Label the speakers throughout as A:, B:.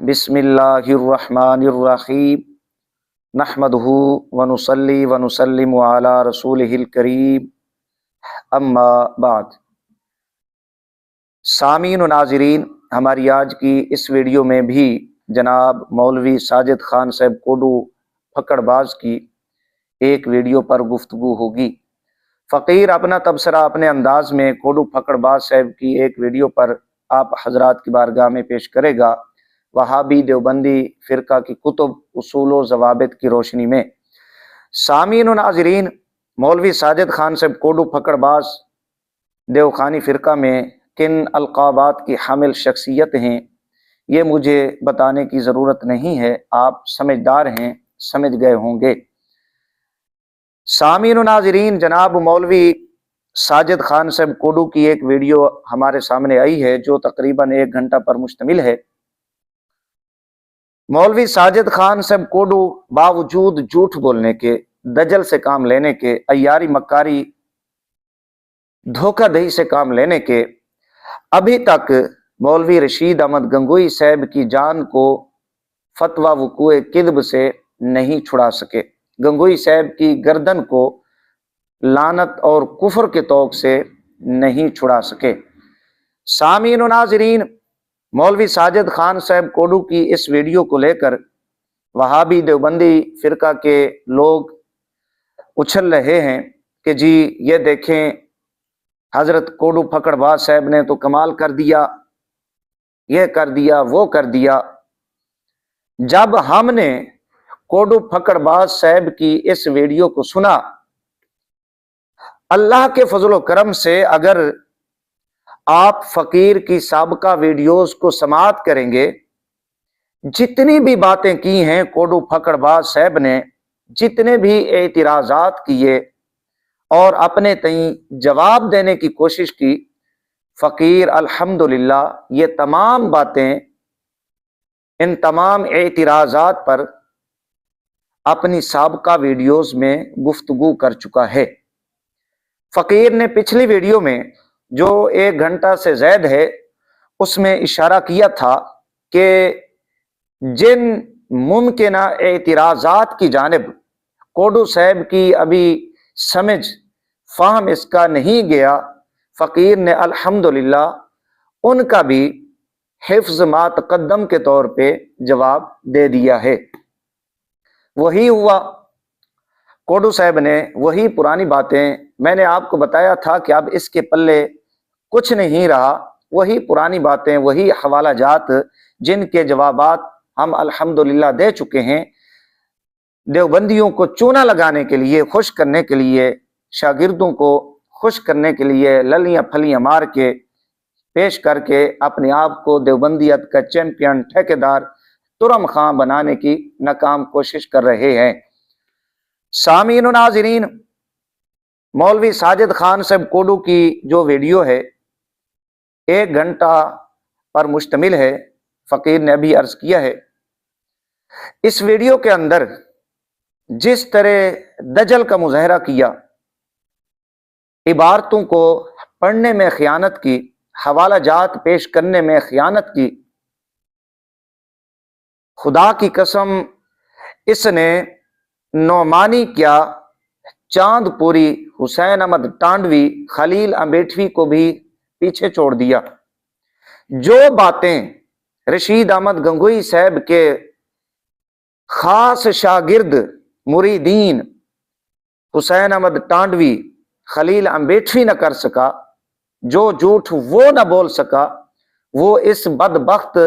A: بسم اللہ الرحمن الرحیم نحمدہ ونصلی ونسلم علی رسولہ الکریم اما بعد۔ سامعین و ناظرین، ہماری آج کی اس ویڈیو میں بھی جناب مولوی ساجد خان صاحب کوڈو پھکڑ باز کی ایک ویڈیو پر گفتگو ہوگی۔ فقیر اپنا تبصرہ اپنے انداز میں کوڈو پھکڑ باز صاحب کی ایک ویڈیو پر آپ حضرات کی بارگاہ میں پیش کرے گا، وہابی دیوبندی فرقہ کی کتب، اصول و ضوابط کی روشنی میں۔ سامعین و ناظرین، مولوی ساجد خان صاحب کوڈو پھکڑ باز دیوخانی فرقہ میں کن القابات کی حامل شخصیت ہیں یہ مجھے بتانے کی ضرورت نہیں ہے، آپ سمجھدار ہیں، سمجھ گئے ہوں گے۔ سامعین و ناظرین، جناب مولوی ساجد خان صاحب کوڈو کی ایک ویڈیو ہمارے سامنے آئی ہے جو تقریباً 1 گھنٹہ پر مشتمل ہے۔ مولوی ساجد خان صاحب کوڈو باوجود جھوٹ بولنے کے، دجل سے کام لینے کے، عیاری مکاری دھوکہ دہی سے کام لینے کے، ابھی تک مولوی رشید احمد گنگوئی صاحب کی جان کو فتویٰ وقوع کذب سے نہیں چھڑا سکے، گنگوئی صاحب کی گردن کو لعنت اور کفر کے طوق سے نہیں چھڑا سکے۔ سامعین و ناظرین، مولوی ساجد خان صاحب کوڈو کی اس ویڈیو کو لے کر وہابی دیوبندی فرقہ کے لوگ اچھل رہے ہیں کہ جی یہ دیکھیں حضرت کوڈو پھکڑ باز صاحب نے تو کمال کر دیا، یہ کر دیا، وہ کر دیا۔ جب ہم نے کوڈو پھکڑ باز صاحب کی اس ویڈیو کو سنا، اللہ کے فضل و کرم سے اگر آپ فقیر کی سابقہ ویڈیوز کو سماعت کریں گے، جتنی بھی باتیں کی ہیں کوڈو پھکڑ باز صاحب نے، جتنے بھی اعتراضات کیے اور اپنے تئیں جواب دینے کی کوشش کی، فقیر الحمدللہ یہ تمام باتیں، ان تمام اعتراضات پر اپنی سابقہ ویڈیوز میں گفتگو کر چکا ہے۔ فقیر نے پچھلی ویڈیو میں جو 1 گھنٹہ سے زائد ہے اس میں اشارہ کیا تھا کہ جن ممکنہ اعتراضات کی جانب کوڈو صاحب کی ابھی سمجھ فہم اس کا نہیں گیا، فقیر نے الحمدللہ ان کا بھی حفظ ما تقدم کے طور پہ جواب دے دیا ہے۔ وہی ہوا، کوڈو صاحب نے وہی پرانی باتیں، میں نے آپ کو بتایا تھا کہ اب اس کے پلے کچھ نہیں رہا، وہی پرانی باتیں، وہی حوالہ جات جن کے جوابات ہم الحمدللہ دے چکے ہیں، دیوبندیوں کو چونا لگانے کے لیے، خوش کرنے کے لیے، شاگردوں کو خوش کرنے کے لیے للیاں پھلیاں مار کے پیش کر کے اپنے آپ کو دیوبندیت کا چیمپئن، ٹھیکیدار، ترم خان بنانے کی ناکام کوشش کر رہے ہیں۔ سامعین و ناظرین، مولوی ساجد خان صاحب کوڈو کی جو ویڈیو ہے 1 گھنٹہ پر مشتمل ہے، فقیر نے ابھی عرض کیا ہے، اس ویڈیو کے اندر جس طرح دجل کا مظاہرہ کیا، عبارتوں کو پڑھنے میں خیانت کی، حوالہ جات پیش کرنے میں خیانت کی، خدا کی قسم اس نے نعمانی کیا، چاند پوری، حسین احمد ٹانڈوی، خلیل امبیٹوی کو بھی پیچھے چھوڑ دیا۔ جو باتیں رشید احمد گنگوئی صاحب کے خاص شاگرد مریدین حسین احمد ٹانڈوی، خلیل امبیٹوی نہ کر سکا، جو جھوٹ وہ نہ بول سکا، وہ اس بدبخت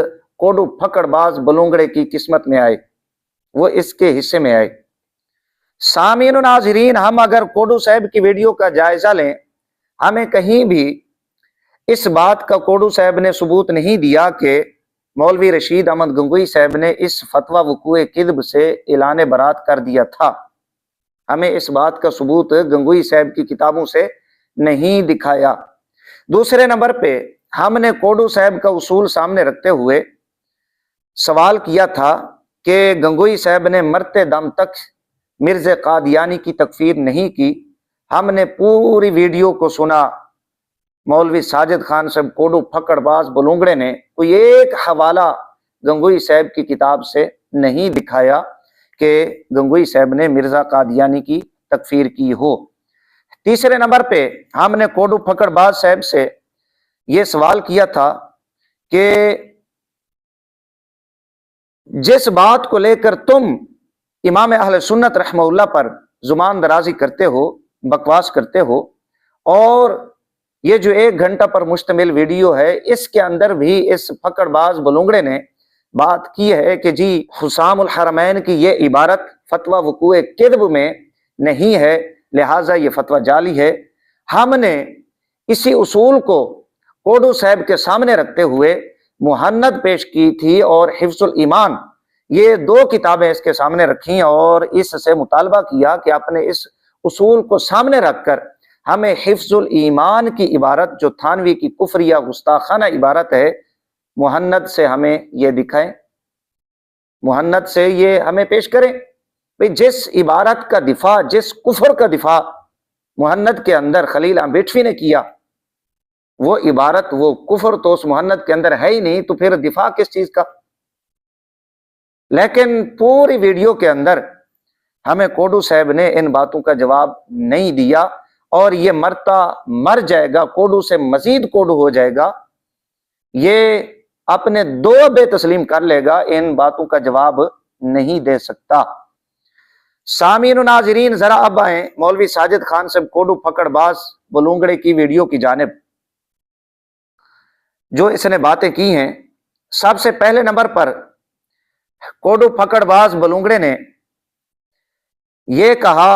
A: کوڈو پھکڑ باز بلونگڑے کی قسمت میں آئے، وہ اس کے حصے میں آئے۔ سامعین و ناظرین، ہم اگر کوڈو صاحب کی ویڈیو کا جائزہ لیں، ہمیں کہیں بھی اس بات کا کوڈو صاحب نے ثبوت نہیں دیا کہ مولوی رشید احمد گنگوئی صاحب نے اس فتویٰ وقوع کذب سے اعلان برات کر دیا تھا۔ ہمیں اس بات کا ثبوت گنگوئی صاحب کی کتابوں سے نہیں دکھایا۔ دوسرے نمبر پہ ہم نے کوڈو صاحب کا اصول سامنے رکھتے ہوئے سوال کیا تھا کہ گنگوئی صاحب نے مرتے دم تک مرزا قادیانی کی تکفیر نہیں کی۔ ہم نے پوری ویڈیو کو سنا، مولوی ساجد خان صاحب کوڈو پھکڑ باز بلونگڑے نے کوئی ایک حوالہ گنگوئی صاحب کی کتاب سے نہیں دکھایا کہ گنگوئی صاحب نے مرزا قادیانی کی تکفیر کی ہو۔ تیسرے نمبر پہ ہم نے کوڈو پھکڑ باز صاحب سے یہ سوال کیا تھا کہ جس بات کو لے کر تم امام اہل سنت رحمہ اللہ پر زبان درازی کرتے ہو، بکواس کرتے ہو، اور یہ جو 1 گھنٹہ پر مشتمل ویڈیو ہے اس کے اندر بھی اس پھکڑ باز بلونگڑے نے بات کی ہے کہ جی حسام الحرمین کی یہ عبارت فتویٰ وقوع کذب میں نہیں ہے، لہٰذا یہ فتویٰ جعلی ہے۔ ہم نے اسی اصول کو کوڈو صاحب کے سامنے رکھتے ہوئے مہند پیش کی تھی اور حفظ الایمان، یہ 2 کتابیں اس کے سامنے رکھیں اور اس سے مطالبہ کیا کہ اپنے اس اصول کو سامنے رکھ کر ہمیں حفظ الایمان کی عبارت جو تھانوی کی کفریہ گستاخانہ عبارت ہے، مہند سے ہمیں یہ دکھائیں، مہند سے یہ ہمیں پیش کریں۔ جس عبارت کا دفاع، جس کفر کا دفاع مہند کے اندر خلیل امبیٹوی نے کیا، وہ عبارت، وہ کفر تو اس مہند کے اندر ہے ہی نہیں، تو پھر دفاع کس چیز کا؟ لیکن پوری ویڈیو کے اندر ہمیں کوڈو صاحب نے ان باتوں کا جواب نہیں دیا، اور یہ مرتا مر جائے گا، کوڈو سے مزید کوڈو ہو جائے گا، یہ اپنے 2 بے تسلیم کر لے گا، ان باتوں کا جواب نہیں دے سکتا۔ سامعین و ناظرین، ذرا اب آئیں مولوی ساجد خان صاحب کوڈو پھکڑ باز بلونگڑے کی ویڈیو کی جانب، جو اس نے باتیں کی ہیں۔ سب سے پہلے نمبر پر کوڈو پھکڑ باز بلونگڑے نے یہ کہا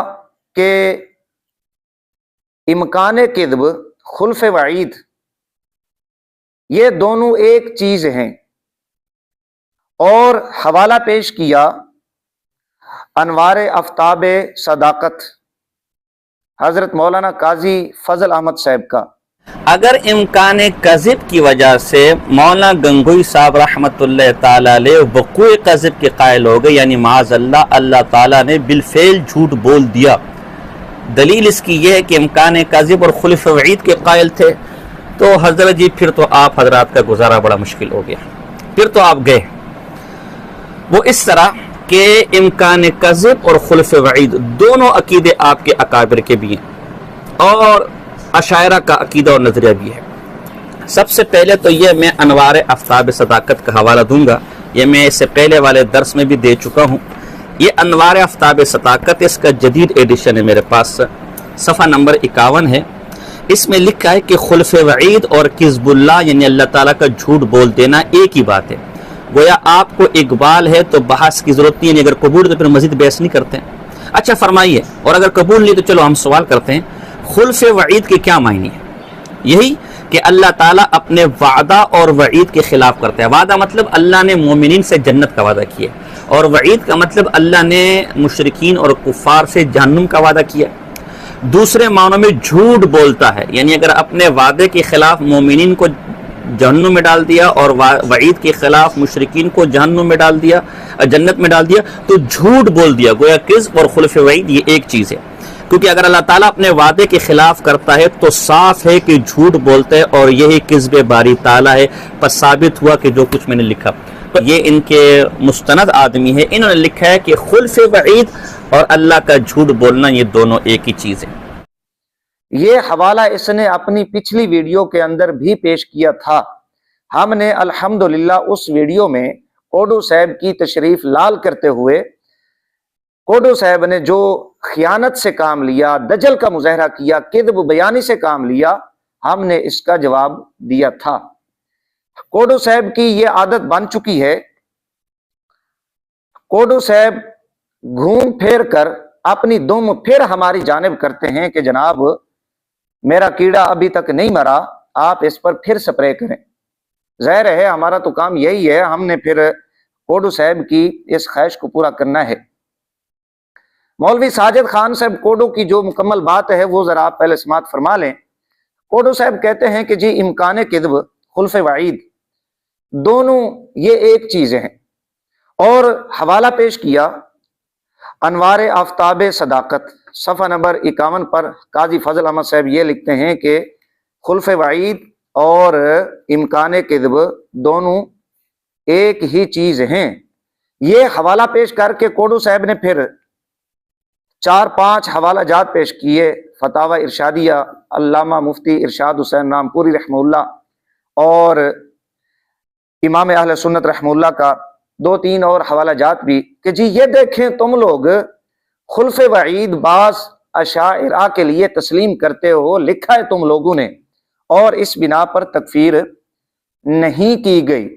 A: کہ امکان کذب، خلف وعید، یہ دونوں ایک چیز ہیں، اور حوالہ پیش کیا انوار آفتاب صداقت حضرت مولانا قاضی فضل احمد صاحب کا۔
B: اگر امکان کذب کی وجہ سے مولانا گنگوئی صاحب رحمت اللہ تعالی علیہ وقوع کذب کے قائل ہو گئے، یعنی معاذ اللہ، اللہ تعالیٰ نے بالفعل جھوٹ بول دیا، دلیل اس کی یہ ہے کہ امکان کذب اور خلف وعید کے قائل تھے، تو حضرت جی پھر تو آپ حضرات کا گزارا بڑا مشکل ہو گیا، پھر تو آپ گئے۔ وہ اس طرح کہ امکان کذب اور خلف وعید دونوں عقیدے آپ کے اکابر کے بھی ہیں، اور اشاعرہ کا عقیدہ اور نظریہ بھی ہے۔ سب سے پہلے تو یہ میں انوار آفتاب صداقت کا حوالہ دوں گا، یہ میں اس سے پہلے والے درس میں بھی دے چکا ہوں۔ یہ انوار آفتاب صداقت، اس کا جدید ایڈیشن ہے میرے پاس، صفحہ نمبر 51 ہے۔ اس میں لکھا ہے کہ خلف وعید اور کذب اللہ، یعنی اللہ تعالیٰ کا جھوٹ بول دینا ایک ہی بات ہے۔ گویا آپ کو اقبال ہے تو بحث کی ضرورت نہیں ہے، اگر قبول تو پھر مزید بحث نہیں کرتے ہیں۔ اچھا فرمائیے، اور اگر قبول نہیں تو چلو ہم سوال کرتے ہیں، خلف وعید کے کیا معنی ہے؟ یہی کہ اللہ تعالیٰ اپنے وعدہ اور وعید کے خلاف کرتا ہے۔ وعدہ مطلب اللہ نے مومنین سے جنت کا وعدہ کیا، اور وعید کا مطلب اللہ نے مشرکین اور کفار سے جہنم کا وعدہ کیا۔ دوسرے معنوں میں جھوٹ بولتا ہے، یعنی اگر اپنے وعدے کے خلاف مومنین کو جہنم میں ڈال دیا اور وعید کے خلاف مشرکین کو جہنم میں ڈال دیا، جنت میں ڈال دیا، تو جھوٹ بول دیا۔ گویا کذب اور خلف وعید یہ ایک چیز ہے، کیونکہ اگر اللہ تعالیٰ اپنے وعدے کے خلاف کرتا ہے تو صاف ہے کہ جھوٹ بولتا ہے، اور یہی کذب باری تعالیٰ ہے۔ پس ثابت ہوا کہ جو کچھ میں نے لکھا، تو یہ ان کے مستند آدمی ہے، انہوں نے لکھا ہے کہ خلف وعید اور اللہ کا جھوٹ بولنا یہ دونوں ایک ہی چیز ہے۔
A: یہ حوالہ اس نے اپنی پچھلی ویڈیو کے اندر بھی پیش کیا تھا۔ ہم نے الحمدللہ اس ویڈیو میں کوڈو صاحب کی تشریف لال کرتے ہوئے کوڈو صاحب نے جو خیانت سے کام لیا، دجل کا مظاہرہ کیا، کذب بیانی سے کام لیا، ہم نے اس کا جواب دیا تھا۔ کوڈو صاحب کی یہ عادت بن چکی ہے، کوڈو صاحب گھوم پھیر کر اپنی دم پھر ہماری جانب کرتے ہیں کہ جناب میرا کیڑا ابھی تک نہیں مرا، آپ اس پر پھر سپرے کریں۔ ظاہر ہے ہمارا تو کام یہی ہے، ہم نے پھر کوڈو صاحب کی اس خواہش کو پورا کرنا ہے۔ مولوی ساجد خان صاحب کوڈو کی جو مکمل بات ہے وہ ذرا آپ پہلے سماعت فرما لیں۔ کوڈو صاحب کہتے ہیں کہ جی امکان کذب، خلف وعید دونوں یہ ایک چیزیں ہیں، اور حوالہ پیش کیا انوار آفتاب صداقت صفحہ نمبر 51 پر قاضی فضل احمد صاحب یہ لکھتے ہیں کہ خلف وعید اور امکان کذب دونوں ایک ہی چیز ہیں۔ یہ حوالہ پیش کر کے کوڈو صاحب نے پھر 4-5 حوالہ جات پیش کیے، فتاوی ارشادیہ علامہ مفتی ارشاد حسین رامپوری رحمہ اللہ اور امام اہل سنت رحمہ اللہ کا 2-3 اور حوالہ جات بھی، کہ جی یہ دیکھیں تم لوگ خلف وعید بعض اشاعرہ کے لیے تسلیم کرتے ہو، لکھا ہے تم لوگوں نے، اور اس بنا پر تکفیر نہیں کی گئی۔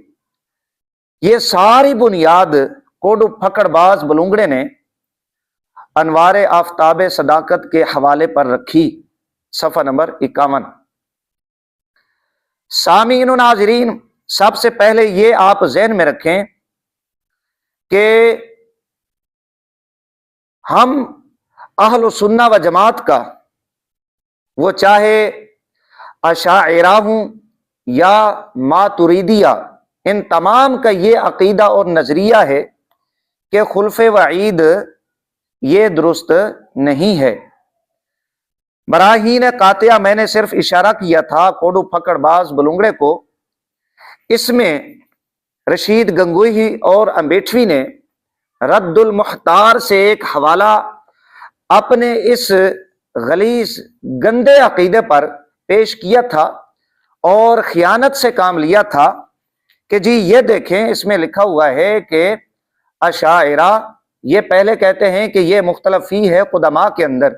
A: یہ ساری بنیاد کوڈو پھکڑ باز بلونگڑے نے انوار آفتاب صداقت کے حوالے پر رکھی، صفحہ نمبر 51۔ سامعین و ناظرین، سب سے پہلے یہ آپ ذہن میں رکھیں کہ ہم اہل سنہ و جماعت کا، وہ چاہے اشاعرہ ہوں یا ماتریدیہ، ان تمام کا یہ عقیدہ اور نظریہ ہے کہ خلف وعید یہ درست نہیں ہے۔ براہین قاطعہ میں نے صرف اشارہ کیا تھا کوڈو پھکڑ باز بلونگڑے کو، اس میں رشید گنگوہی اور امبیٹوی نے رد المختار سے ایک حوالہ اپنے اس غلیظ گندے عقیدے پر پیش کیا تھا اور خیانت سے کام لیا تھا کہ جی یہ دیکھیں اس میں لکھا ہوا ہے کہ اشاعرہ، یہ پہلے کہتے ہیں کہ یہ مختلف فی ہے قدماء کے اندر،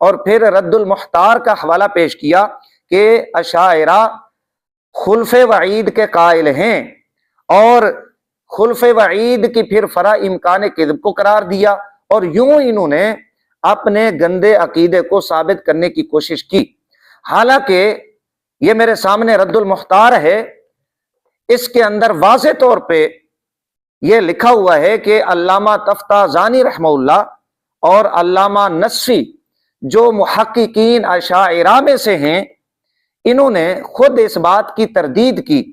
A: اور پھر رد المختار کا حوالہ پیش کیا کہ اشاعرہ خلف وعید کے قائل ہیں، اور خلف وعید کی پھر فرع امکان کذب کو قرار دیا، اور یوں انہوں نے اپنے گندے عقیدے کو ثابت کرنے کی کوشش کی۔ حالانکہ یہ میرے سامنے رد المختار ہے، اس کے اندر واضح طور پہ یہ لکھا ہوا ہے کہ علامہ تفتازانی رحمہ اللہ اور علامہ نصفی جو محققین اشاعرہ میں سے ہیں، انہوں نے خود اس بات کی تردید کی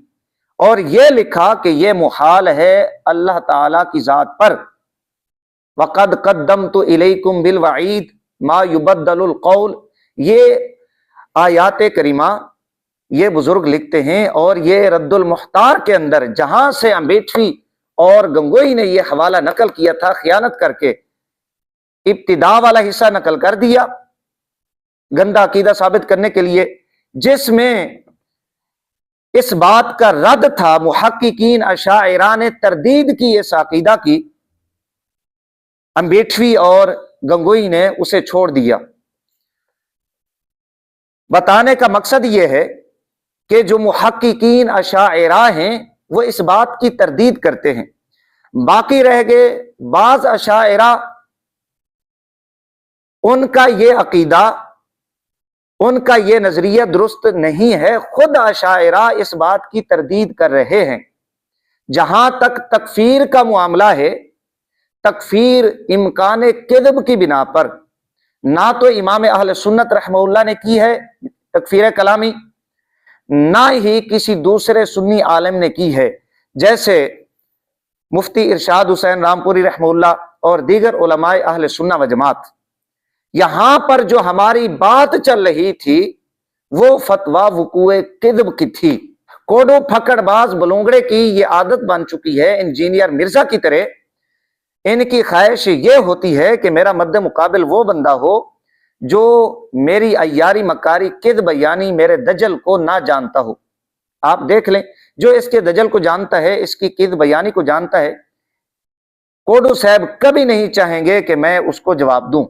A: اور یہ لکھا کہ یہ محال ہے اللہ تعالی کی ذات پر۔ وَقَدْ قَدَّمْتُ إِلَيْكُمْ بِالْوَعِيدِ مَا يُبَدَّلُ الْقَوْلِ، یہ آیات کریمہ یہ بزرگ لکھتے ہیں، اور یہ رد المختار کے اندر جہاں سے امبیٹوی اور گنگوئی نے یہ حوالہ نقل کیا تھا خیانت کر کے، ابتداء والا حصہ نقل کر دیا گندا عقیدہ ثابت کرنے کے لیے، جس میں اس بات کا رد تھا، محققین اشاعرہ نے تردید کی اس عقیدہ کی، امبیٹوی اور گنگوئی نے اسے چھوڑ دیا۔ بتانے کا مقصد یہ ہے کہ جو محققین اشاعرہ ہیں وہ اس بات کی تردید کرتے ہیں، باقی رہ گئے بعض اشاعرہ، ان کا یہ عقیدہ، ان کا یہ نظریہ درست نہیں ہے، خود اشاعرہ اس بات کی تردید کر رہے ہیں۔ جہاں تک تکفیر کا معاملہ ہے، تکفیر امکان کذب کی بنا پر نہ تو امام اہل سنت رحمہ اللہ نے کی ہے تکفیر کلامی، نہ ہی کسی دوسرے سنی عالم نے کی ہے، جیسے مفتی ارشاد حسین رامپوری رحمہ اللہ اور دیگر علماء اہل سنہ و جماعت۔ یہاں پر جو ہماری بات چل رہی تھی وہ فتویٰ وقوع کذب کی تھی۔ کوڈو پھکڑ باز بلونگڑے کی یہ عادت بن چکی ہے، انجینئر مرزا کی طرح ان کی خواہش یہ ہوتی ہے کہ میرا مد مقابل وہ بندہ ہو جو میری عیاری مکاری کذب یعنی میرے دجل کو نہ جانتا ہو۔ آپ دیکھ لیں، جو اس کے دجل کو جانتا ہے، اس کی کذب بیانی کو جانتا ہے، کوڈو صاحب کبھی نہیں چاہیں گے کہ میں اس کو جواب دوں۔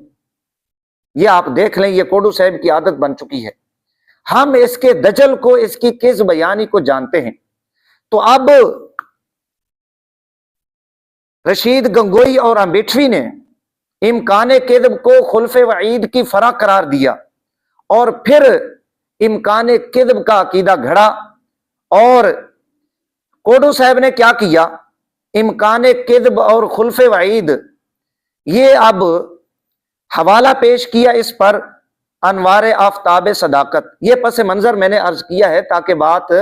A: یہ آپ دیکھ لیں، یہ کوڈو صاحب کی عادت بن چکی ہے۔ ہم اس کے دجل کو، اس کی کذب بیانی کو جانتے ہیں۔ تو اب رشید گنگوئی اور امبیٹوی نے امکان کذب کو خلف وعید کی فرع قرار دیا، اور پھر امکان کذب کا عقیدہ گھڑا، اور کوڈو صاحب نے کیا کیا، امکان کذب اور خلف وعید یہ اب حوالہ پیش کیا اس پر انوار آفتاب صداقت۔ یہ پس منظر میں نے عرض کیا ہے تاکہ بات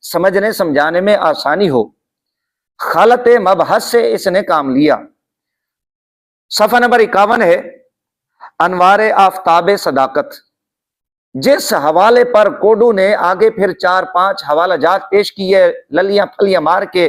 A: سمجھنے سمجھانے میں آسانی ہو۔ خلط مبحث سے اس نے کام لیا۔ صفحہ نمبر 51 ہے انوار آفتاب صداقت، جس حوالے پر کوڈو نے آگے پھر 4-5 حوالہ جات پیش کیے، للیاں پھلیاں مار کے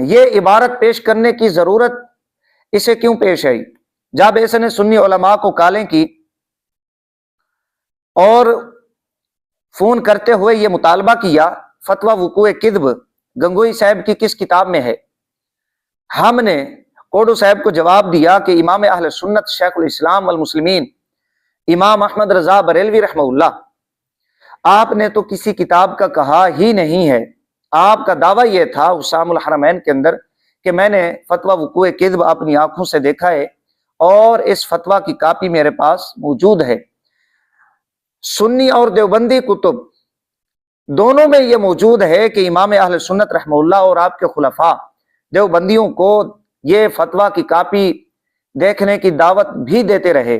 A: یہ عبارت پیش کرنے کی ضرورت اسے کیوں پیش آئی؟ جب اس نے سنی علماء کو کالیں کی اور فون کرتے ہوئے یہ مطالبہ کیا، فتویٰ وقوع کذب گنگوئی صاحب کی کس کتاب میں ہے؟ ہم نے کوڈو صاحب کو جواب دیا کہ امام اہل سنت شیخ الاسلام والمسلمین امام احمد رضا بریلوی رحمہ اللہ، آپ نے تو کسی کتاب کا کہا ہی نہیں ہے۔ آپ کا دعویٰ یہ تھا حسام الحرمین کے اندر کہ میں نے فتویٰ وقوع کذب اپنی آنکھوں سے دیکھا ہے اور اس فتویٰ کی کاپی میرے پاس موجود ہے۔ سنی اور دیوبندی کتب دونوں میں یہ موجود ہے کہ امام اہل سنت رحمہ اللہ اور آپ کے خلفاء دیوبندیوں کو یہ فتویٰ کی کاپی دیکھنے کی دعوت بھی دیتے رہے۔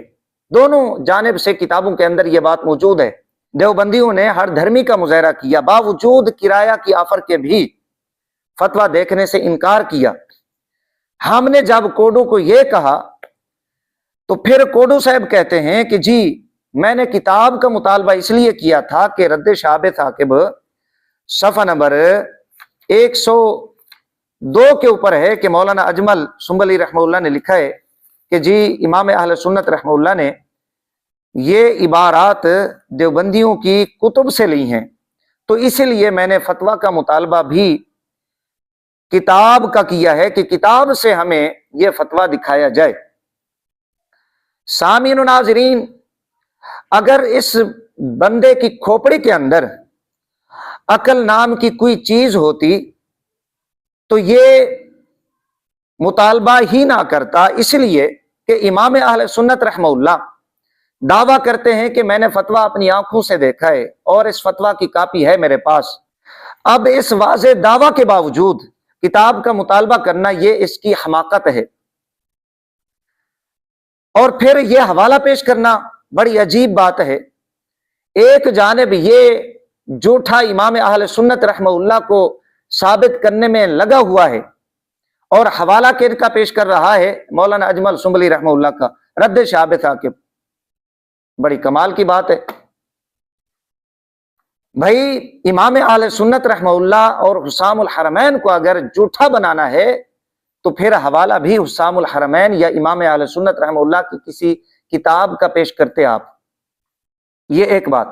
A: دونوں جانب سے کتابوں کے اندر یہ بات موجود ہے۔ دیوبندیوں نے ہر دھرمی کا مظاہرہ کیا، باوجود کرایہ کی آفر کے بھی فتویٰ دیکھنے سے انکار کیا۔ ہم نے جب کوڈو کو یہ کہا تو پھر کوڈو صاحب کہتے ہیں کہ جی میں نے کتاب کا مطالبہ اس لیے کیا تھا کہ رد شہاب ثاقب صفحہ نمبر 102 کے اوپر ہے کہ مولانا اجمل سنبلی رحمہ اللہ نے لکھا ہے کہ جی امام اہل سنت رحمہ اللہ نے یہ عبارات دیوبندیوں کی کتب سے لی ہیں، تو اسی لیے میں نے فتویٰ کا مطالبہ بھی کتاب کا کیا ہے کہ کتاب سے ہمیں یہ فتویٰ دکھایا جائے۔ سامعین و ناظرین، اگر اس بندے کی کھوپڑی کے اندر عقل نام کی کوئی چیز ہوتی تو یہ مطالبہ ہی نہ کرتا، اس لیے کہ امام اہل سنت رحمہ اللہ دعویٰ کرتے ہیں کہ میں نے فتویٰ اپنی آنکھوں سے دیکھا ہے اور اس فتویٰ کی کاپی ہے میرے پاس۔ اب اس واضح دعویٰ کے باوجود کتاب کا مطالبہ کرنا یہ اس کی حماقت ہے، اور پھر یہ حوالہ پیش کرنا بڑی عجیب بات ہے۔ ایک جانب یہ جھوٹا امام اہل سنت رحمہ اللہ کو ثابت کرنے میں لگا ہوا ہے اور حوالہ کن کا پیش کر رہا ہے؟ مولانا اجمل سنبلی رحمہ اللہ کا رد شہاب ثاقب۔ بڑی کمال کی بات ہے بھائی، امام اہل سنت رحمہ اللہ اور حسام الحرمین کو اگر جھوٹا بنانا ہے تو پھر حوالہ بھی حسام الحرمین یا امام اہل سنت رحمہ اللہ کی کسی کتاب کا پیش کرتے آپ۔ یہ ایک بات۔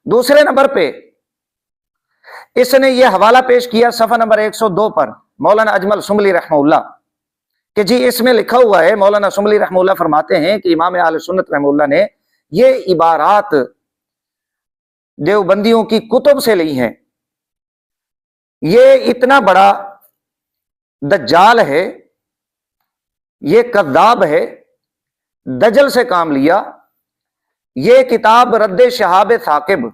A: دوسرے نمبر پہ اس نے یہ حوالہ پیش کیا صفحہ نمبر 102 پر مولانا اجمل سنبلی رحمہ اللہ کہ جی اس میں لکھا ہوا ہے، مولانا سنبلی رحمہ اللہ فرماتے ہیں کہ امام اہل سنت رحمہ اللہ نے یہ عبارات دیوبندیوں کی کتب سے لی ہیں۔ یہ اتنا بڑا دجال ہے، یہ کذاب ہے، دجل سے کام لیا۔ یہ کتاب رد شہاب ثاقب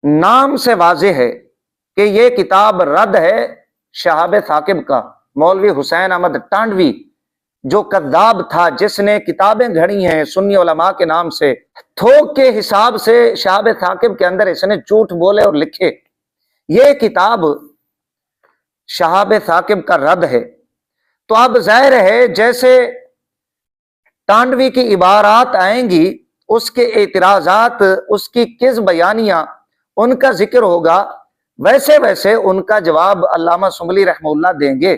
A: نام سے واضح ہے کہ یہ کتاب رد ہے شہاب ثاقب کا، مولوی حسین احمد ٹانڈوی جو کذاب تھا، جس نے کتابیں گھڑی ہیں سنی علماء کے نام سے، تھوک کے حساب سے شہاب ثاقب کے اندر اس نے جھوٹ بولے اور لکھے۔ یہ کتاب شہاب ثاقب کا رد ہے۔ تو اب ظاہر ہے جیسے ٹانڈوی کی عبارات آئیں گی، اس کے اعتراضات، اس کی کذب بیانیاں، ان کا ذکر ہوگا، ویسے ویسے ان کا جواب علامہ سنبلی رحمہ اللہ دیں گے۔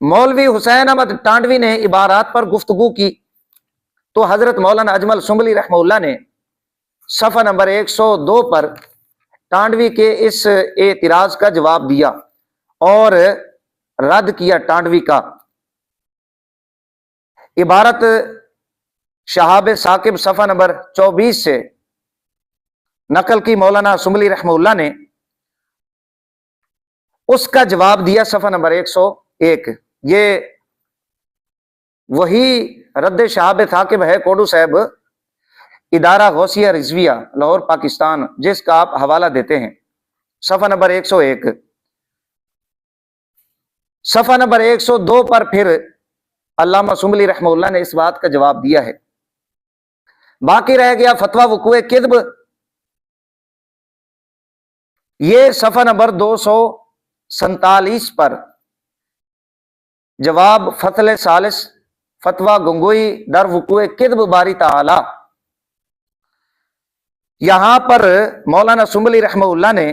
A: مولوی حسین احمد ٹانڈوی نے عبارات پر گفتگو کی تو حضرت مولانا اجمل سنبلی رحمہ اللہ نے صفحہ نمبر 102 پر ٹانڈوی کے اس اعتراض کا جواب دیا اور رد کیا ٹانڈوی کا۔ عبارت شہاب ثاقب صفحہ نمبر 24 سے نقل کی مولانا سنبلی رحمہ اللہ نے، اس کا جواب دیا صفحہ نمبر 101۔ یہ وہی رد شہاب ثاقب ہے کوڈو صاحب، ادارہ غوثیہ رضویہ لاہور پاکستان، جس کا آپ حوالہ دیتے ہیں، صفحہ نمبر 101۔ صفحہ نمبر 102 پر پھر علامہ سنبلی رحمہ اللہ نے اس بات کا جواب دیا ہے۔ باقی رہ گیا فتویٰ وقوع کذب، یہ صفحہ نمبر 247 پر جواب فصل ثالث فتویٰ گنگوئی در وقوع کذب باری تعالی۔ یہاں پر مولانا سنبلی رحمہ اللہ نے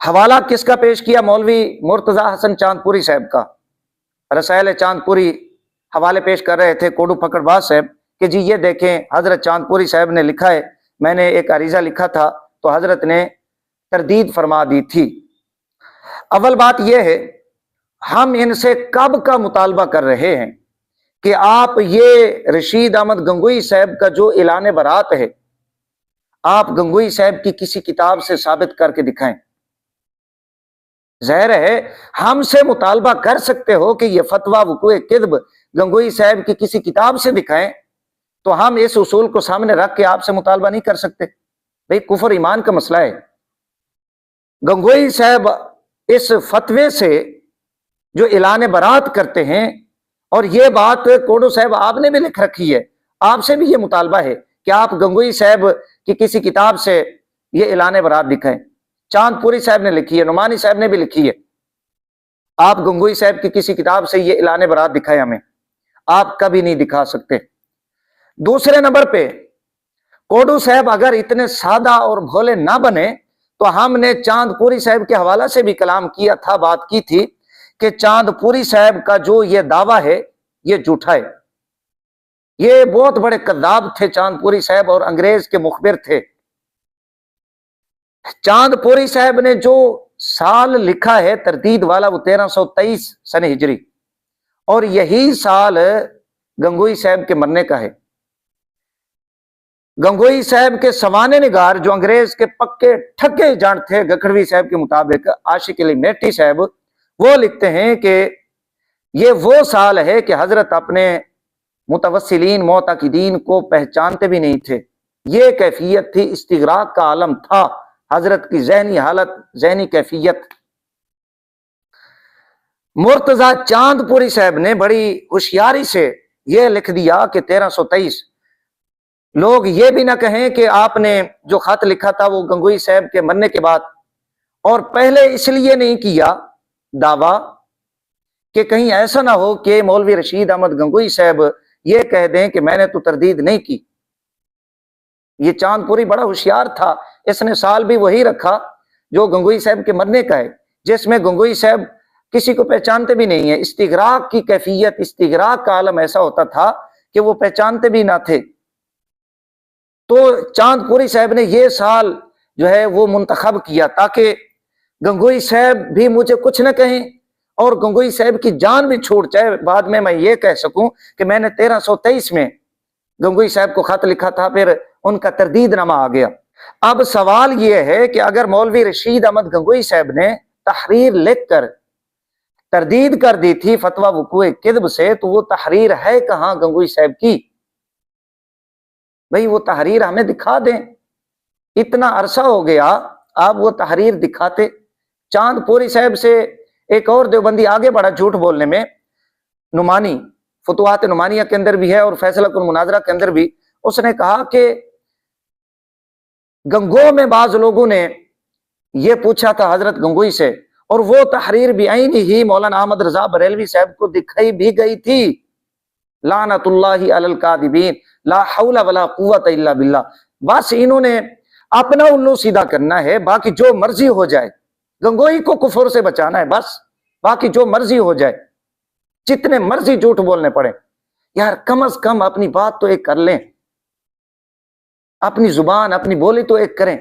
A: حوالہ کس کا پیش کیا؟ مولوی مرتضی حسن چاندپوری صاحب کا۔ رسائل چاندپوری حوالے پیش کر رہے تھے کوڈو پھکڑ باز صاحب کہ جی یہ دیکھیں حضرت چاندپوری صاحب نے لکھا ہے، میں نے ایک عریضہ لکھا تھا تو حضرت نے تردید فرما دی تھی۔ اول بات یہ ہے، ہم ان سے کب کا مطالبہ کر رہے ہیں کہ آپ یہ رشید احمد گنگوئی صاحب کا جو اعلان برات ہے، آپ گنگوئی صاحب کی کسی کتاب سے ثابت کر کے دکھائیں۔ ظاہر ہے ہم سے مطالبہ کر سکتے ہو کہ یہ فتویٰ وقوع کذب گنگوئی صاحب کی کسی کتاب سے دکھائیں، تو ہم اس اصول کو سامنے رکھ کے آپ سے مطالبہ نہیں کر سکتے۔ بھئی کفر ایمان کا مسئلہ ہے۔ گنگوئی صاحب اس فتوے سے جو اعلان برات کرتے ہیں، اور یہ بات کوڈو صاحب آپ نے بھی لکھ رکھی ہے، آپ سے بھی یہ مطالبہ ہے کہ آپ گنگوئی صاحب کی کسی کتاب سے یہ اعلان برات دکھائیں۔ چاندپوری صاحب نے لکھی ہے، نعمانی صاحب نے بھی لکھی ہے، آپ گنگوئی صاحب کی کسی کتاب سے یہ اعلان برات دکھائیں، ہمیں آپ کبھی نہیں دکھا سکتے۔ دوسرے نمبر پہ کوڈو صاحب اگر اتنے سادہ اور بھولے نہ بنے تو ہم نے چاندپوری صاحب کے حوالہ سے بھی کلام کیا تھا، بات کی تھی کہ چاندپوری صاحب کا جو یہ دعویٰ ہے یہ جھوٹا ہے۔ یہ بہت بڑے کذاب تھے چاندپوری صاحب، اور انگریز کے مخبر تھے۔ چاندپوری صاحب نے جو سال لکھا ہے تردید والا وہ 1323 سن ہجری، اور یہی سال گنگوئی صاحب کے مرنے کا ہے۔ گنگوئی صاحب کے سوانے نگار جو انگریز کے پکے ٹھگے جان تھے گکھڑوی صاحب کے مطابق، عاشق علی میٹھی صاحب، وہ لکھتے ہیں کہ یہ وہ سال ہے کہ حضرت اپنے متوسلین معتقدین کو پہچانتے بھی نہیں تھے۔ یہ کیفیت تھی، استغراق کا عالم تھا حضرت کی ذہنی حالت، ذہنی کیفیت۔ مرتضی چاندپوری صاحب نے بڑی ہوشیاری سے یہ لکھ دیا کہ 1323، لوگ یہ بھی نہ کہیں کہ آپ نے جو خط لکھا تھا وہ گنگوئی صاحب کے مرنے کے بعد، اور پہلے اس لیے نہیں کیا دعویٰ کہ کہیں ایسا نہ ہو کہ مولوی رشید احمد گنگوئی صاحب یہ کہہ دیں کہ میں نے تو تردید نہیں کی۔ یہ چاندپوری بڑا ہوشیار تھا، اس نے سال بھی وہی رکھا جو گنگوئی صاحب کے مرنے کا ہے، جس میں گنگوئی صاحب کسی کو پہچانتے بھی نہیں ہیں۔ استغراق کی کیفیت، استغراق کا عالم ایسا ہوتا تھا کہ وہ پہچانتے بھی نہ تھے۔ تو چاندپوری صاحب نے یہ سال جو ہے وہ منتخب کیا تاکہ گنگوئی صاحب بھی مجھے کچھ نہ کہیں، اور گنگوئی صاحب کی جان بھی چھوٹ جائے، بعد میں یہ کہہ سکوں کہ میں نے 1323 میں گنگوئی صاحب کو خط لکھا تھا، پھر ان کا تردید نامہ آ گیا۔ اب سوال یہ ہے کہ اگر مولوی رشید احمد گنگوئی صاحب نے تحریر لکھ کر تردید کر دی تھی فتویٰ وقوع کذب سے، تو وہ تحریر ہے کہاں گنگوئی صاحب کی؟ بھئی وہ تحریر ہمیں دکھا دیں، اتنا عرصہ ہو گیا آپ وہ تحریر دکھاتے۔ چاندپوری صاحب سے ایک اور دیوبندی آگے بڑھا جھوٹ بولنے میں، نعمانی، فتوحات نعمانیہ کے اندر بھی ہے اور فیصلہ کن مناظرہ کے اندر بھی، اس نے کہا کہ گنگو میں بعض لوگوں نے یہ پوچھا تھا حضرت گنگوئی سے، اور وہ تحریر بعین ہی مولانا احمد رضا بریلوی صاحب کو دکھائی بھی گئی تھی۔ لعنت اللہ علی الکاذبین، لا حول ولا قوت الا باللہ۔ بس انہوں نے اپنا الو سیدھا کرنا ہے، باقی جو مرضی ہو جائے، گنگوئی کو کفر سے بچانا ہے بس، باقی جو مرضی ہو جائے، جتنے مرضی جھوٹ بولنے پڑے۔ یار کم از کم اپنی بات تو ایک کر لیں، اپنی زبان اپنی بولی تو ایک کریں۔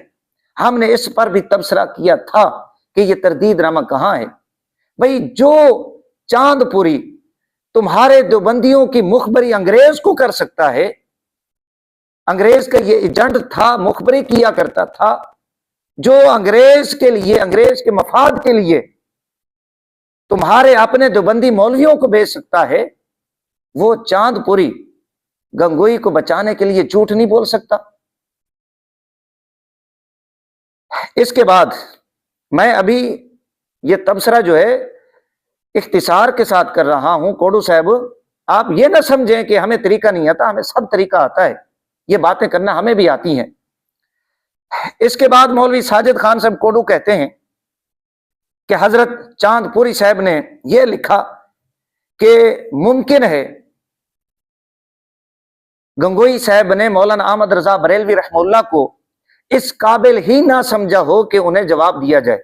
A: ہم نے اس پر بھی تبصرہ کیا تھا کہ یہ تردید نامہ کہاں ہے۔ بھئی جو چاندپوری تمہارے دیوبندیوں کی مخبری انگریز کو کر سکتا ہے، انگریز کا یہ ایجنٹ تھا، مخبری کیا کرتا تھا، جو انگریز کے لیے، انگریز کے مفاد کے لیے تمہارے اپنے دیوبندی مولویوں کو بھیج سکتا ہے، وہ چاندپوری گنگوئی کو بچانے کے لیے جھوٹ نہیں بول سکتا۔ اس کے بعد میں ابھی یہ تبصرہ جو ہے اختصار کے ساتھ کر رہا ہوں۔ کوڈو صاحب آپ یہ نہ سمجھیں کہ ہمیں طریقہ نہیں آتا، ہمیں سب طریقہ آتا ہے، یہ باتیں کرنا ہمیں بھی آتی ہیں۔ اس کے بعد مولوی ساجد خان صاحب کوڈو کہتے ہیں کہ حضرت چاندپوری صاحب نے یہ لکھا کہ ممکن ہے گنگوئی صاحب نے مولانا احمد رضا بریلوی رحمہ اللہ کو اس قابل ہی نہ سمجھا ہو کہ انہیں جواب دیا جائے۔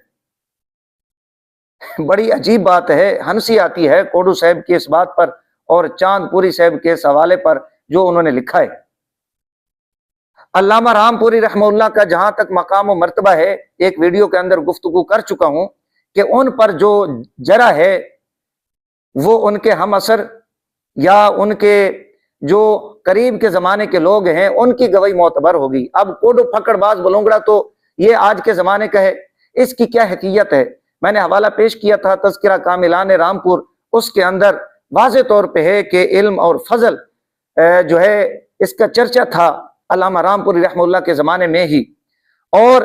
A: بڑی عجیب بات ہے، ہنسی آتی ہے کوڈو صاحب کی اس بات پر اور چاند پوری صاحب کے اس حوالے پر جو انہوں نے لکھا ہے۔ علامہ رام پوری رحمہ اللہ کا جہاں تک مقام و مرتبہ ہے، ایک ویڈیو کے اندر گفتگو کر چکا ہوں کہ ان پر جو جرح ہے وہ ان کے ہم اثر یا ان کے جو قریب کے زمانے کے لوگ ہیں ان کی گواہی معتبر ہوگی۔ اب کوڈو پھکڑ باز بلونگڑا تو یہ آج کے زمانے کا ہے، اس کی کیا حقیقت ہے؟ میں نے حوالہ پیش کیا تھا تذکرہ کاملان رامپور، اس کے اندر واضح طور پہ ہے کہ علم اور فضل جو ہے اس کا چرچا تھا علامہ رام پوری رحمہ اللہ کے زمانے میں ہی، اور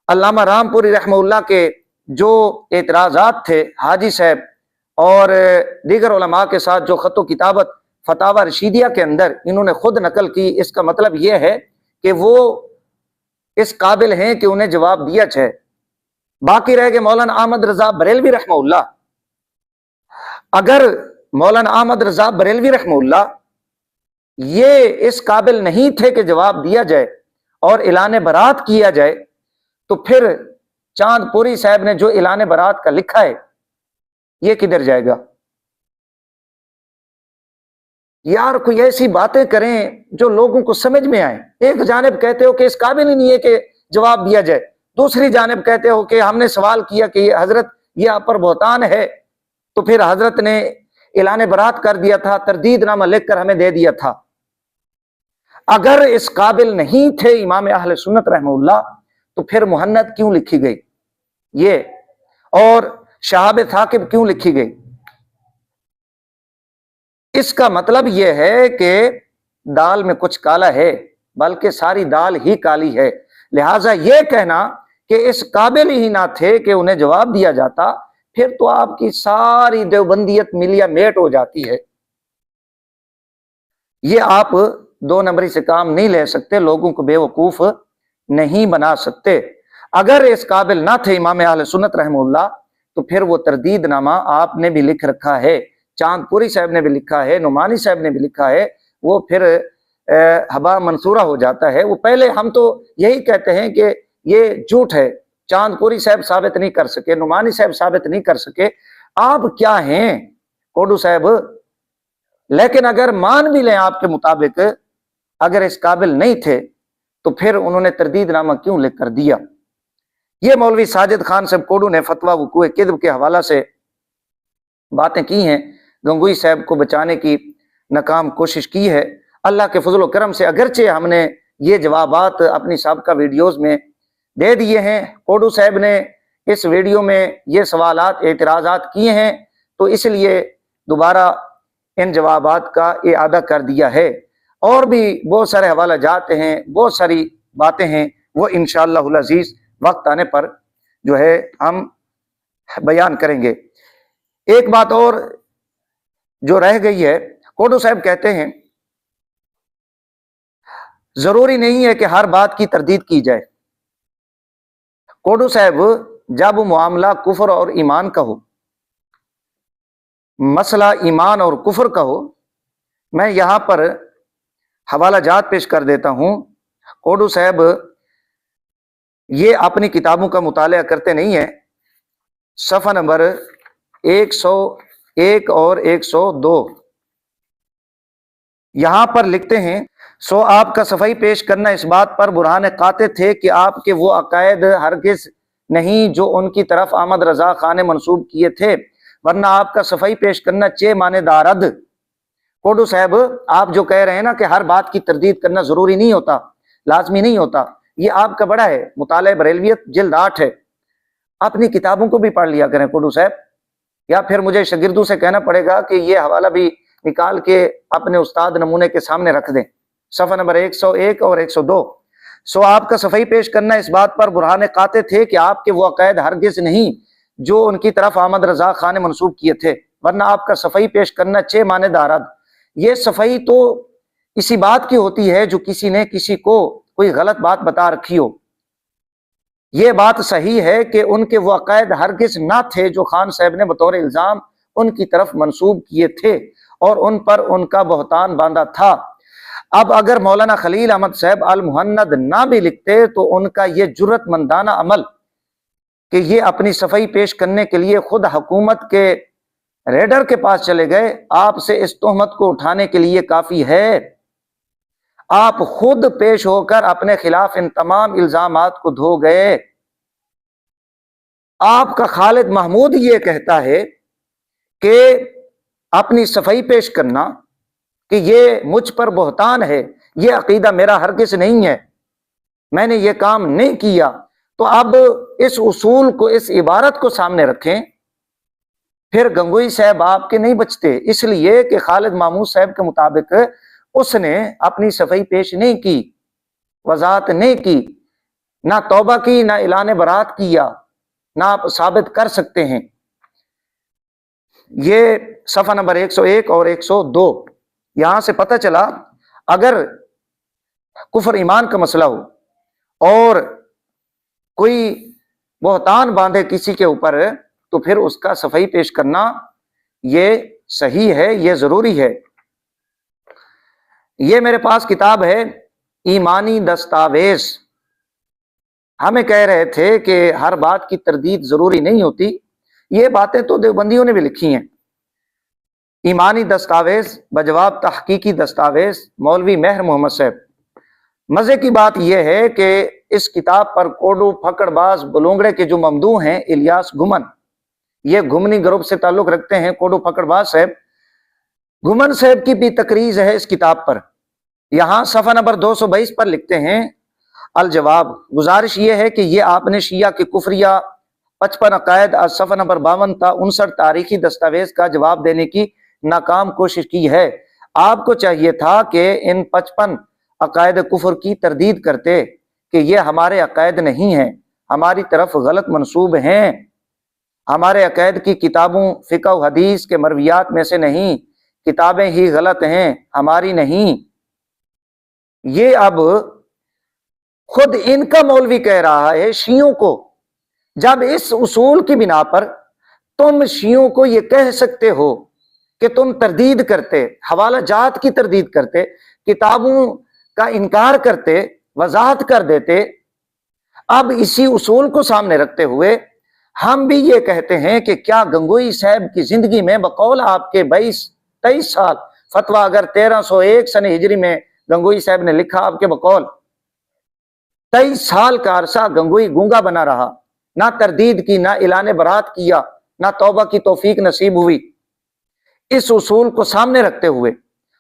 A: علامہ رام پوری رحمہ اللہ کے جو اعتراضات تھے حاجی صاحب اور دیگر علماء کے ساتھ جو خط و کتابت فتاوی رشیدیہ کے اندر انہوں نے خود نقل کی، اس کا مطلب یہ ہے کہ وہ اس قابل ہیں کہ انہیں جواب دیا جائے۔ باقی رہ گئے مولانا احمد رضا بریلوی رحمہ اللہ۔ اگر مولانا احمد رضا بریلوی رحمہ اللہ یہ اس قابل نہیں تھے کہ جواب دیا جائے اور اعلان برات کیا جائے، تو پھر چاند پوری صاحب نے جو اعلان برات کا لکھا ہے یہ کدھر جائے گا؟ یار کوئی ایسی باتیں کریں جو لوگوں کو سمجھ میں آئے۔ ایک جانب کہتے ہو کہ اس قابل ہی نہیں ہے کہ جواب دیا جائے، دوسری جانب کہتے ہو کہ ہم نے سوال کیا کہ یہ حضرت یہ آپ پر بہتان ہے، تو پھر حضرت نے اعلان برات کر دیا تھا، تردید نامہ لکھ کر ہمیں دے دیا تھا۔ اگر اس قابل نہیں تھے امام اہل سنت رحمہ اللہ تو پھر مہند کیوں لکھی گئی یہ، اور شہاب ثاقب کیوں لکھی گئی؟ اس کا مطلب یہ ہے کہ دال میں کچھ کالا ہے، بلکہ ساری دال ہی کالی ہے۔ لہٰذا یہ کہنا کہ اس قابل ہی نہ تھے کہ انہیں جواب دیا جاتا، پھر تو آپ کی ساری دیوبندیت ملیا میٹ ہو جاتی ہے۔ یہ آپ دو نمبری سے کام نہیں لے سکتے، لوگوں کو بے وقوف نہیں بنا سکتے۔ اگر اس قابل نہ تھے امام اہل سنت رحمہ اللہ تو پھر وہ تردید نامہ آپ نے بھی لکھ رکھا ہے، چاند پوری صاحب نے بھی لکھا ہے، نعمانی صاحب نے بھی لکھا ہے، وہ پھر ہبا منصورہ ہو جاتا ہے۔ وہ پہلے ہم تو یہی کہتے ہیں کہ یہ جھوٹ ہے، چاند پوری صاحب ثابت نہیں کر سکے، نعمانی صاحب ثابت نہیں کر سکے، آپ کیا ہیں کوڈو صاحب؟ لیکن اگر مان بھی لیں آپ کے مطابق اگر اس قابل نہیں تھے تو پھر انہوں نے تردید نامہ کیوں لکھ کر دیا؟ یہ مولوی ساجد خان صاحب کوڈو نے فتویٰ وقوع کذب کے حوالہ سے باتیں کی ہیں، گنگوئی صاحب کو بچانے کی ناکام کوشش کی ہے۔ اللہ کے فضل و کرم سے اگرچہ ہم نے یہ جوابات اپنی سابقہ ویڈیوز میں دے دیے ہیں، کوڈو صاحب نے اس ویڈیو میں یہ سوالات اعتراضات کیے ہیں تو اس لیے دوبارہ ان جوابات کا اعادہ کر دیا ہے، اور بھی بہت سارے حوالہ جات ہیں، بہت ساری باتیں ہیں، وہ انشاءاللہ العزیز وقت آنے پر جو ہے ہم بیان کریں گے۔ ایک بات اور جو رہ گئی ہے، کوڈو صاحب کہتے ہیں ضروری نہیں ہے کہ ہر بات کی تردید کی جائے۔ کوڈو صاحب جب معاملہ کفر اور ایمان کا ہو، مسئلہ ایمان اور کفر کا ہو، میں یہاں پر حوالہ جات پیش کر دیتا ہوں۔ کوڈو صاحب یہ اپنی کتابوں کا مطالعہ کرتے نہیں ہیں، صفحہ نمبر 101 اور 102 یہاں پر لکھتے ہیں، سو آپ کا صفائی پیش کرنا اس بات پر برہان قاطع تھے کہ آپ کے وہ عقائد ہرگز نہیں جو ان کی طرف احمد رضا خان نے منسوب کیے تھے، ورنہ آپ کا صفائی پیش کرنا چے مانے دارد۔ کوڈو صاحب آپ جو کہہ رہے ہیں نا کہ ہر بات کی تردید کرنا ضروری نہیں ہوتا، لازمی نہیں ہوتا، یہ آپ کا بڑا ہے، مطالعہ بریلویت جلد 8 ہے، اپنی کتابوں کو بھی پڑھ لیا کریں کوڈو صاحب، یا پھر مجھے شاگردوں سے کہنا پڑے گا کہ یہ حوالہ بھی نکال کے اپنے استاد نمونے کے سامنے رکھ دیں۔ صفحہ نمبر 101 اور 102 سو آپ کا صفائی پیش کرنا اس بات پر برہان قاطع تھے کہ آپ کے وہ عقائد ہرگز نہیں جو ان کی طرف احمد رضا خان نے منسوب کیے تھے، ورنہ آپ کا صفائی پیش کرنا چے مانے دارد۔ یہ صفائی تو اسی بات کی ہوتی ہے جو کسی نے کسی کو کوئی غلط بات بتا رکھی ہو۔ یہ بات صحیح ہے کہ ان کے وہ عقائد ہرگز نہ تھے جو خان صاحب نے بطور الزام ان کی طرف منسوب کیے تھے اور ان پر ان کا بہتان باندھا تھا۔ اب اگر مولانا خلیل احمد صاحب المہند نہ بھی لکھتے تو ان کا یہ جرت مندانہ عمل کہ یہ اپنی صفائی پیش کرنے کے لیے خود حکومت کے ریڈر کے پاس چلے گئے، آپ سے اس تہمت کو اٹھانے کے لیے کافی ہے۔ آپ خود پیش ہو کر اپنے خلاف ان تمام الزامات کو دھو گئے۔ آپ کا خالد محمود یہ کہتا ہے کہ اپنی صفائی پیش کرنا کہ یہ مجھ پر بہتان ہے، یہ عقیدہ میرا ہرگز نہیں ہے، میں نے یہ کام نہیں کیا۔ تو اب اس اصول کو، اس عبارت کو سامنے رکھیں، پھر گنگوئی صاحب آپ کے نہیں بچتے، اس لیے کہ خالد محمود صاحب کے مطابق اس نے اپنی صفائی پیش نہیں کی، وضاحت نہیں کی، نہ توبہ کی، نہ اعلان برات کیا، نہ آپ ثابت کر سکتے ہیں۔ یہ صفحہ نمبر 101 اور 102، یہاں سے پتہ چلا اگر کفر ایمان کا مسئلہ ہو اور کوئی بہتان باندھے کسی کے اوپر، تو پھر اس کا صفائی پیش کرنا یہ صحیح ہے، یہ ضروری ہے۔ یہ میرے پاس کتاب ہے ایمانی دستاویز۔ ہمیں کہہ رہے تھے کہ ہر بات کی تردید ضروری نہیں ہوتی، یہ باتیں تو دیوبندیوں نے بھی لکھی ہیں۔ ایمانی دستاویز بجواب تحقیقی دستاویز، مولوی مہر محمد صاحب۔ مزے کی بات یہ ہے کہ اس کتاب پر کوڈو پھکڑ باز بلونگڑے کے جو ممدوح ہیں الیاس گھمن، یہ گھمنی گروپ سے تعلق رکھتے ہیں کوڈو پھکڑ باز صاحب، گھمن صاحب کی بھی تقریز ہے اس کتاب پر۔ یہاں صفحہ نمبر 222 پر لکھتے ہیں الجواب، گزارش یہ ہے کہ یہ آپ نے شیعہ کے کفریہ 55 عقائد از صفحہ نمبر 52 تا 59 تاریخی دستاویز کا جواب دینے کی ناکام کوشش کی ہے۔ آپ کو چاہیے تھا کہ ان 55 عقائد کفر کی تردید کرتے کہ یہ ہمارے عقائد نہیں ہیں، ہماری طرف غلط منسوب ہیں، ہمارے عقائد کی کتابوں فقہ و حدیث کے مرویات میں سے نہیں، کتابیں ہی غلط ہیں، ہماری نہیں۔ یہ اب خود ان کا مولوی کہہ رہا ہے شیعوں کو، جب اس اصول کی بنا پر تم شیعوں کو یہ کہہ سکتے ہو کہ تم تردید کرتے، حوالہ جات کی تردید کرتے، کتابوں کا انکار کرتے، وضاحت کر دیتے، اب اسی اصول کو سامنے رکھتے ہوئے ہم بھی یہ کہتے ہیں کہ کیا گنگوئی صاحب کی زندگی میں بقول آپ کے 22-23 سال، فتویٰ اگر 1301 سن ہجری میں گنگوئی صاحب نے لکھا، آپ کے بقول 23 سال کا عرصہ گنگوئی گونگا بنا رہا، نہ تردید کی، نہ اعلان برات کیا، نہ توبہ کی توفیق نصیب ہوئی۔ اس اصول کو سامنے رکھتے ہوئے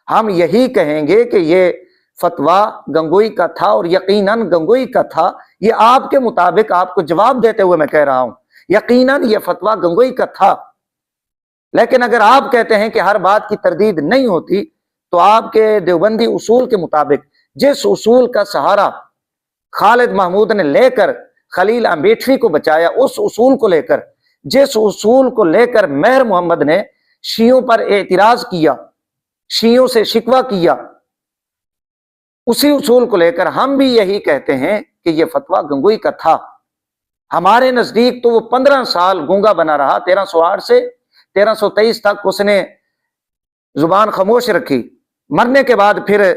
A: ہم یہی کہیں گے کہ یہ فتویٰ گنگوئی کا تھا، اور یقیناً گنگوئی کا تھا۔ یہ آپ کے مطابق آپ کو جواب دیتے ہوئے میں کہہ رہا ہوں، یقیناً یہ فتویٰ گنگوئی کا تھا۔ لیکن اگر آپ کہتے ہیں کہ ہر بات کی تردید نہیں ہوتی، تو آپ کے دیوبندی اصول کے مطابق جس اصول کا سہارا خالد محمود نے لے کر خلیل امبیٹوی کو بچایا، اس اصول کو لے کر، جس اصول کو لے کر مہر محمد نے شیعوں پر اعتراض کیا، شیعوں سے شکوہ کیا، اسی اصول کو لے کر ہم بھی یہی کہتے ہیں کہ یہ فتویٰ گنگوئی کا تھا۔ ہمارے نزدیک تو وہ 15 سال گونگا بنا رہا، 1308 سے 1323 تک اس نے زبان خاموش رکھی۔ مرنے کے بعد پھر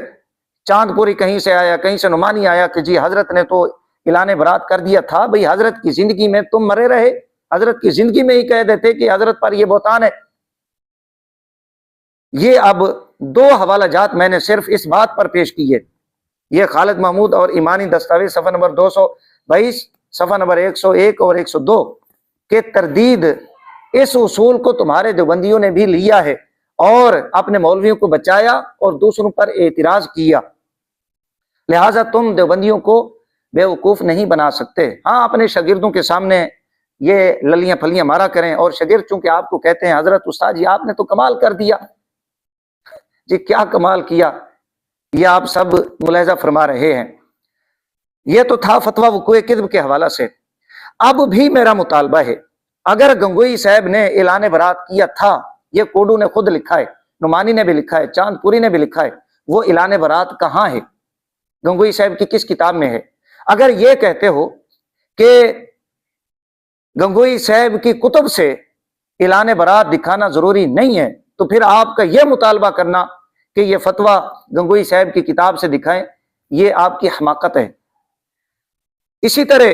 A: چاند پوری کہیں سے آیا، کہیں سے نعمانی آیا کہ جی حضرت نے تو اعلان برات کر دیا تھا۔ بھئی حضرت کی زندگی میں تم مرے رہے، حضرت کی زندگی میں ہی کہہ دیتے کہ حضرت پر یہ بہتان ہے۔ یہ اب 2 حوالہ جات میں نے صرف اس بات پر پیش کی ہے، یہ خالد محمود اور ایمانی دستاویز صفحہ نمبر 222، صفحہ نمبر 101 اور 102 کہ تردید اس اصول کو تمہارے دیوبندیوں نے بھی لیا ہے اور اپنے مولویوں کو بچایا اور دوسروں پر اعتراض کیا، لہٰذا تم دیوبندیوں کو بے وقوف نہیں بنا سکتے۔ ہاں، اپنے شاگردوں کے سامنے یہ للیاں پھلیاں مارا کریں، اور شاگرد چونکہ آپ کو کہتے ہیں حضرت استاد جی آپ نے تو کمال کر دیا، جی کیا کمال کیا، یہ آپ سب ملاحظہ فرما رہے ہیں۔ یہ تو تھا فتویٰ وقوع کذب کے حوالہ سے۔ اب بھی میرا مطالبہ ہے، اگر گنگوئی صاحب نے اعلان برات کیا تھا، یہ کوڈو نے خود لکھا ہے، نعمانی نے بھی لکھا ہے، چاند پوری نے بھی لکھا ہے، وہ اعلان برات کہاں ہے؟ گنگوئی صاحب کی کس کتاب میں ہے؟ اگر یہ کہتے ہو کہ گنگوئی صاحب کی کتب سے اعلان برات دکھانا ضروری نہیں ہے، تو پھر آپ کا یہ مطالبہ کرنا کہ یہ فتویٰ گنگوئی صاحب کی کتاب سے دکھائیں، یہ آپ کی حماقت ہے۔ اسی طرح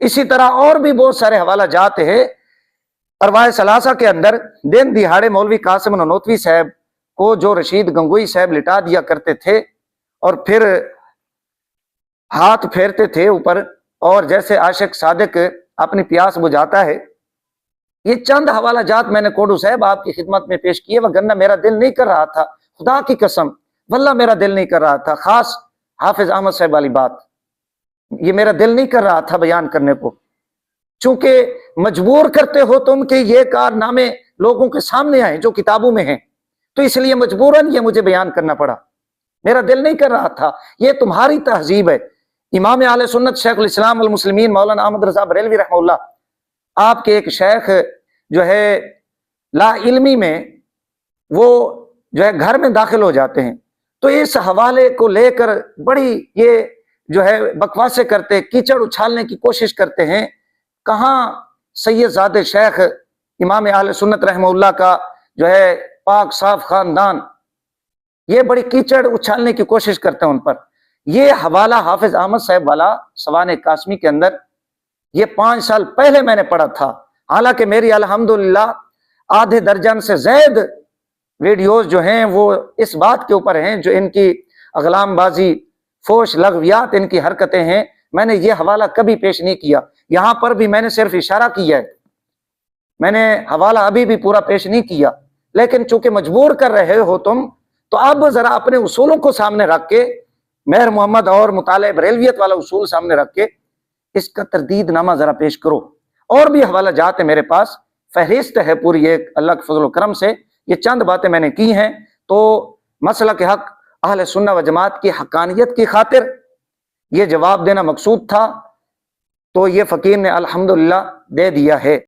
A: اسی طرح اور بھی بہت سارے حوالہ جات ہیں ارواح ثلاثہ کے اندر۔ دن دہاڑے مولوی قاسم نانوتوی صاحب کو جو رشید گنگوئی صاحب لٹا دیا کرتے تھے اور پھر ہاتھ پھیرتے تھے اوپر، اور جیسے عاشق صادق اپنی پیاس بجھاتا ہے، یہ چند حوالہ جات میں نے کوڈو صاحب آپ کی خدمت میں پیش کیے، وگرنہ میرا دل نہیں کر رہا تھا، خدا کی قسم واللہ میرا دل نہیں کر رہا تھا، خاص حافظ احمد صاحب والی بات، یہ میرا دل نہیں کر رہا تھا بیان کرنے کو، چونکہ مجبور کرتے ہو تم کہ یہ کارنامے لوگوں کے سامنے آئیں جو کتابوں میں ہیں، تو اس لیے مجبوراً یہ مجھے بیان کرنا پڑا، میرا دل نہیں کر رہا تھا۔ یہ تمہاری تہذیب ہے۔ امام اہل سنت شیخ الاسلام والمسلمین مولانا احمد رضا بریلوی رحمہ اللہ، آپ کے ایک شیخ جو ہے لا علمی میں وہ جو ہے گھر میں داخل ہو جاتے ہیں، تو اس حوالے کو لے کر بڑی یہ جو ہے بکواسے کرتے، کیچڑ اچھالنے کی کوشش کرتے ہیں۔ کہاں سید زادہ شیخ امام اہل سنت رحمہ اللہ کا جو ہے پاک صاف خاندان یہ بڑی کیچڑ اچھالنے کی کوشش کرتے ہیں ان پر۔ یہ حوالہ حافظ احمد صاحب والا سوانح قاسمی کے اندر یہ 5 سال پہلے میں نے پڑھا تھا، حالانکہ میری الحمدللہ آدھے درجن سے زائد ویڈیوز جو ہیں وہ اس بات کے اوپر ہیں، جو ان کی اغلام بازی، فوش لغویات ان کی حرکتیں ہیں، میں نے یہ حوالہ کبھی پیش نہیں کیا، یہاں پر بھی میں نے صرف اشارہ کیا ہے، میں نے حوالہ ابھی بھی پورا پیش نہیں کیا، لیکن چونکہ مجبور کر رہے ہو تم، تو اب ذرا اپنے اصولوں کو سامنے رکھ کے، مہر محمد اور مطالعہ بریلویت والا اصول سامنے رکھ کے اس کا تردید نامہ ذرا پیش کرو۔ اور بھی حوالہ جات ہیں میرے پاس، فہرست ہے پوری ایک، اللہ کے فضل و کرم سے یہ چند باتیں میں نے کی ہیں، تو مسئلہ کے حق اہل سنہ و جماعت کی حقانیت کی خاطر یہ جواب دینا مقصود تھا، تو یہ فقیر نے الحمدللہ دے دیا ہے۔